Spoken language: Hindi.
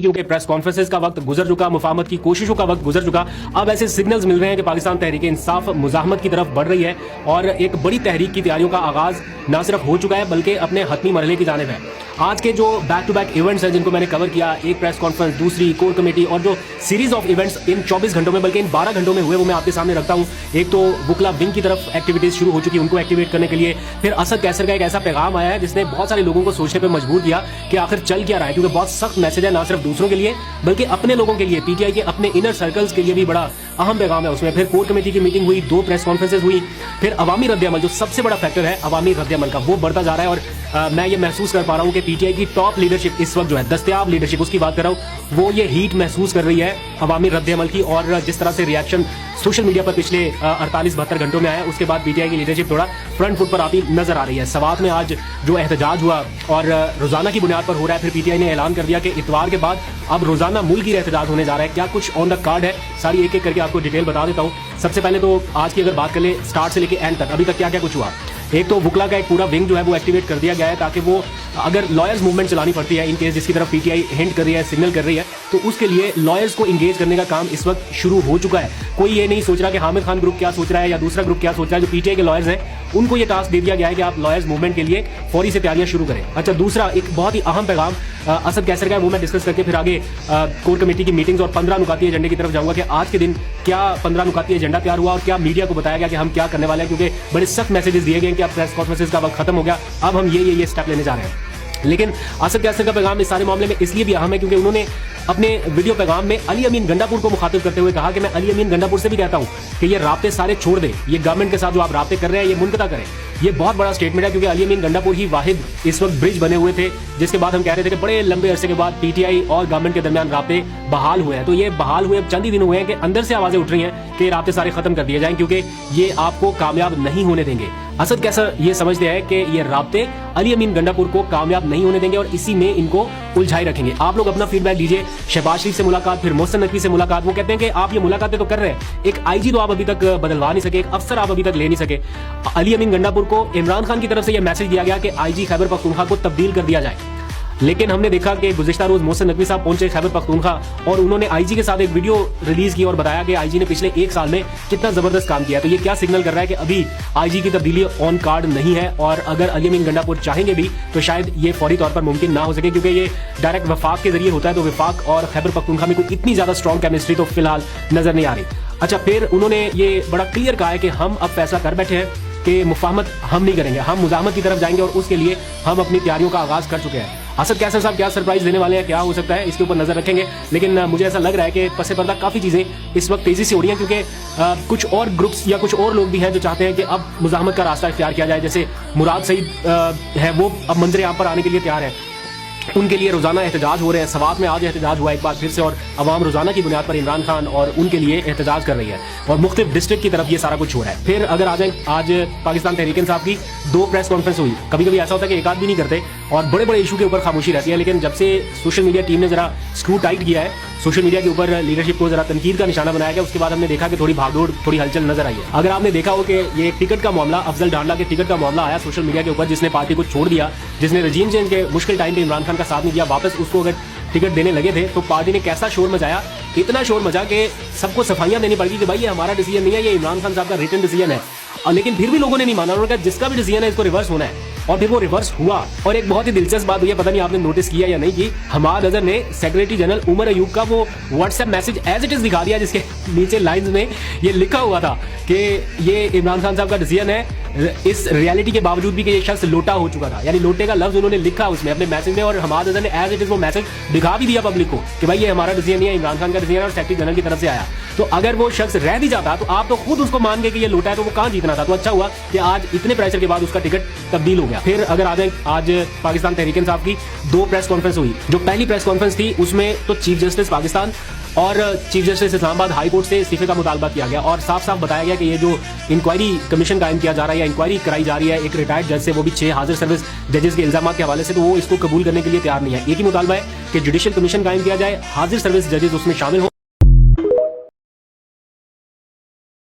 क्योंकि प्रेस कॉन्फ्रेंसेस का वक्त गुजर चुका, मुफाहमत की कोशिशों का वक्त गुजर चुका। अब ऐसे सिग्नल्स मिल रहे हैं कि पाकिस्तान तहरीक इंसाफ मुजाहमत की तरफ बढ़ रही है और एक बड़ी तहरीक की तैयारियों का आगाज न सिर्फ हो चुका है बल्कि अपने हतमी मरहले की जानिब है। आज के जो बैक टू बैक इवेंट्स हैं जिनको मैंने कवर किया, एक प्रेस कॉन्फ्रेंस, दूसरी कोर कमेटी और जो सीरीज ऑफ इवेंट्स इन 24 घंटों में बल्कि इन 12 घंटों में हुए वो मैं आपके सामने रखता हूं। एक तो वुकला विंग की तरफ एक्टिविटीज शुरू हो चुकी है, उनको एक्टिवेट करने के लिए। फिर असद कैसर का एक ऐसा पैगाम आया है जिसने बहुत सारे लोगों को सोचने पर मजबूर किया कि आखिर चल क्या रहा है, क्योंकि बहुत सख्त मैसेज है ना सिर्फ दूसरों के लिए बल्कि अपने लोगों के लिए, पीटीआई के अपने इनर सर्कल्स के लिए भी बड़ा अहम पैगाम है उसमें। फिर कोर कमेटी की मीटिंग हुई, 2 प्रेस कॉन्फ्रेंसेस हुई, फिर अवामी रद्द-ए-अमल, जो सबसे बड़ा फैक्टर है अवामी रद्द-ए-अमल का, वो बढ़ता जा रहा है। और मैं ये महसूस कर पा रहा हूँ कि पीटीआई की टॉप लीडरशिप इस वक्त जो है, दस्तयाब लीडरशिप उसकी बात कर रहा हूँ, वो ये हीट महसूस कर रही है अवामी रद्द-ए-अमल की। और जिस तरह से रिएक्शन सोशल मीडिया पर पिछले 48-72 घंटों में आया, उसके बाद पीटीआई की लीडरशिप थोड़ा फ्रंट फुट पर आती नजर आ रही है। सवात में आज जो एहतजाज हुआ और रोजाना की बुनियाद पर हो रहा है, फिर पीटीआई ने ऐलान कर दिया कि इतवार के बाद अब रोजाना मुल्क की एहतजाज होने जा रहा है। क्या कुछ ऑन द कार्ड है, सारी एक एक करके आपको डिटेल बता देता हूँ। सबसे पहले तो आज की अगर बात कर ले, स्टार्ट से लेकर एंड तक अभी तक क्या क्या कुछ हुआ। एक तो वुकला का एक पूरा विंग जो है वो एक्टिवेट कर दिया गया है ताकि वो अगर लॉयर्स मूवमेंट चलानी पड़ती है इन केस, जिसकी तरफ पीटीआई हिंट कर रही है, सिग्नल कर रही है, तो उसके लिए लॉयर्स को इंगेज करने का काम इस वक्त शुरू हो चुका है। कोई ये नहीं सोच रहा कि हामिद खान ग्रुप क्या सोच रहा है या दूसरा ग्रुप क्या सोच रहा है। जो पीटीआई के लॉयर्स हैं उनको ये टास्क दे दिया गया है कि आप लॉयर्स मूवमेंट के लिए फौरी से तैयारियां शुरू करें। अच्छा, दूसरा एक बहुत ही अहम पैगाम असद कैसर का है, वो मैं डिस्कस करके फिर आगे कोर कमेटी की मीटिंग्स और 15 नुकाती एजेंडे की तरफ जाऊंगा कि आज के दिन क्या 15 नुकाती एजेंडा तैयार हुआ और क्या मीडिया को बताया गया कि हम क्या करने वाले हैं, क्योंकि बड़े सख्त मैसेजेस दिए गए कि अब प्रेस कॉन्फ्रेंसेस का वक्त खत्म हो गया, अब हम ये स्टेप लेने जा रहे हैं। लेकिन असद कैसर का पैगाम इस सारे मामले में इसलिए भी अहम है क्योंकि उन्होंने अपने वीडियो पैगाम में अली अमीन गंडापुर को मुखातिब करते हुए कहा कि मैं अली अमीन गंडापुर से भी कहता हूं कि ये राब्ते सारे छोड़ दे, ये गवर्नमेंट के साथ जो आप राब्ते कर रहे हैं ये मुनक़ता करें। ये बहुत बड़ा स्टेटमेंट है क्योंकि अली अमीन गंडापुर ही वाहिद इस वक्त ब्रिज बने हुए थे जिसके बाद हम कह रहे थे कि बड़े लंबे अरसे के बाद पीटीआई और गवर्नमेंट के दरमियान राब्ते बहाल हुए हैं। तो ये बहाल हुए अब चंद ही दिन हुए हैं कि अंदर से आवाजें उठ रही हैं कि राब्ते सारे खत्म कर दिए जाएं क्योंकि ये आपको कामयाब नहीं होने देंगे। असद कैसर ये समझते हैं कि ये राब्ते अली अमीन गंडापुर को कामयाब नहीं होने देंगे और इसी में इनको उलझाए रखेंगे। आप लोग अपना फीडबैक दीजिए। शहबाज शरीफ से मुलाकात, फिर मोहसिन नकवी से मुलाकात, वो कहते हैं कि आप ये मुलाकातें तो कर रहे हैं, एक आईजी तो आप अभी तक बदलवा नहीं सके, एक अफसर आप अभी तक ले नहीं सके। अली अमीन गंडापुर को इमरान खान की तरफ से यह मैसेज दिया गया कि आईजी खैबर पख्तूनख्वा को तब्दील कर दिया जाए, लेकिन हमने देखा कि गुज़िश्ता रोज मोहसिन नकवी साहब पहुंचे खैबर पख्तूनख्वा और उन्होंने आईजी के साथ एक वीडियो रिलीज की और बताया कि आईजी ने पिछले 1 साल में कितना जबरदस्त काम किया। तो ये क्या सिग्नल कर रहा है कि अभी आईजी की तब्दीली ऑन कार्ड नहीं है और अगर अली अमीन गंडापुर चाहेंगे भी तो शायद ये फौरी तौर पर मुमकिन ना हो सके क्योंकि ये डायरेक्ट वफाक के जरिए होता है। तो वफाक और खैबर पख्तूनख्वा में कोई इतनी ज्यादा स्ट्रॉन्ग केमिस्ट्री तो फिलहाल नजर नहीं आ रही। अच्छा, फिर उन्होंने ये बड़ा क्लियर कहा है कि हम अब फैसला कर बैठे हैं कि मुफाहमत हम नहीं करेंगे, हम मुजाहमत की तरफ जाएंगे और उसके लिए हम अपनी तैयारियों का आगाज कर चुके हैं। असद कैसर साहब क्या सरप्राइज देने वाले हैं, क्या हो सकता है, इसके ऊपर नजर रखेंगे। लेकिन मुझे ऐसा लग रहा है कि पसे पर्दा काफी चीजें इस वक्त तेजी से हो रही हैं क्योंकि कुछ और ग्रुप्स या कुछ और लोग भी हैं जो चाहते हैं कि अब मुजाहमत का रास्ता इख्तियार किया जाए। जैसे मुराद सईद है, वो अब मंजर आम पर आने के लिए तैयार है, उनके लिए रोजाना एहतजाज हो रहे हैं। सवात में आज एहतजाज हुआ एक बार फिर से और अवाम रोजाना की बुनियाद पर इमरान खान और उनके लिए एहतजाज कर रही है और मुख्तलिफ डिस्ट्रिक्ट की तरफ ये सारा कुछ हो रहा है। फिर अगर आ जाए, आज पाकिस्तान तहरीक इंसाफ की 2 प्रेस कॉन्फ्रेंस हुई। कभी कभी ऐसा होता है कि एक आध भी नहीं करते और बड़े बड़े इशू के ऊपर खामोशी रहती है, लेकिन जब से सोशल मीडिया टीम ने जरा स्क्रू टाइट किया है, सोशल मीडिया के ऊपर लीडरशिप को जरा तनकीद का निशाना बनाया गया, उसके बाद हमने देखा कि थोड़ी भागदौड़, थोड़ी हलचल नजर आई है। अगर आपने देखा हो कि ये टिकट का मामला, अफजल डांडा के टिकट का मामला आया सोशल मीडिया के ऊपर, जिसने पार्टी को छोड़ दिया, जिसने रजीम चेंज के मुश्किल टाइम पे इमरान खान का साथ नहीं दिया, वापस उसको अगर टिकट देने लगे थे तो पार्टी ने कैसा शोर मचाया, इतना शोर मचा कि सबको सफाइयां देनी पड़गी कि भाई ये हमारा डिसीजन नहीं है, ये इमरान खान साहब का रिटन डिसीजन है। लेकिन फिर भी लोगों ने नहीं माना, उन्होंने कहा जिसका भी डिसीजन है इसको रिवर्स होना है और फिर वो रिवर्स हुआ। और एक बहुत ही दिलचस्प बात हुई है, पता नहीं आपने नोटिस किया या नहीं की, हमाद अजहर ने सेक्रेटरी जनरल उमर अयूब का वो WhatsApp message as it is दिखा दिया जिसके नीचे लाइंस में ये लिखा हुआ था कि ये इमरान खान साहब का डिसीजन है, इस रियलिटी के बावजूद भी कि ये शख्स लोटा हो चुका था, यानी लोटे का लफ्ज उन्होंने लिखा उसमें अपने मैसेज में और हमाद अजहर ने एज इट इज वो मैसेज दिखा भी दिया पब्लिक को कि भाई ये हमारा डिसीजन नहीं है, इमरान खान का डिसीजन है और सेक्रेटरी जनरल की तरफ से आया। तो अगर वो शख्स रह भी जाता तो आप तो खुद उसको मान गए कि ये लोटा है, तो वो कहां जीतना था। तो अच्छा हुआ कि आज इतने प्रेशर के बाद उसका टिकट तब्दील हो गया। फिर अगर आ जाए, आज पाकिस्तान तहरीक इंसाफ की 2 प्रेस कॉन्फ्रेंस हुई। जो पहली प्रेस कॉन्फ्रेंस थी उसमें तो चीफ जस्टिस पाकिस्तान और chief justice Islamabad high court से इस्तीफे का मुतालबा किया गया और साफ साफ बताया गया कि ये जो इंक्वायरी कमीशन कायम किया जा रहा है या इंक्वायरी कराई जा रही है एक रिटायर्ड जज से, वो भी 6 हाजिर सर्विस जजेस के इल्जाम के हवाले से, तो वो इसको कबूल करने के लिए तैयार नहीं है। एक ही मुतालबा है कि जुडिशियल कमीशन कायम किया जाए, हाजिर सर्विस जजेस उसमें शामिल हो।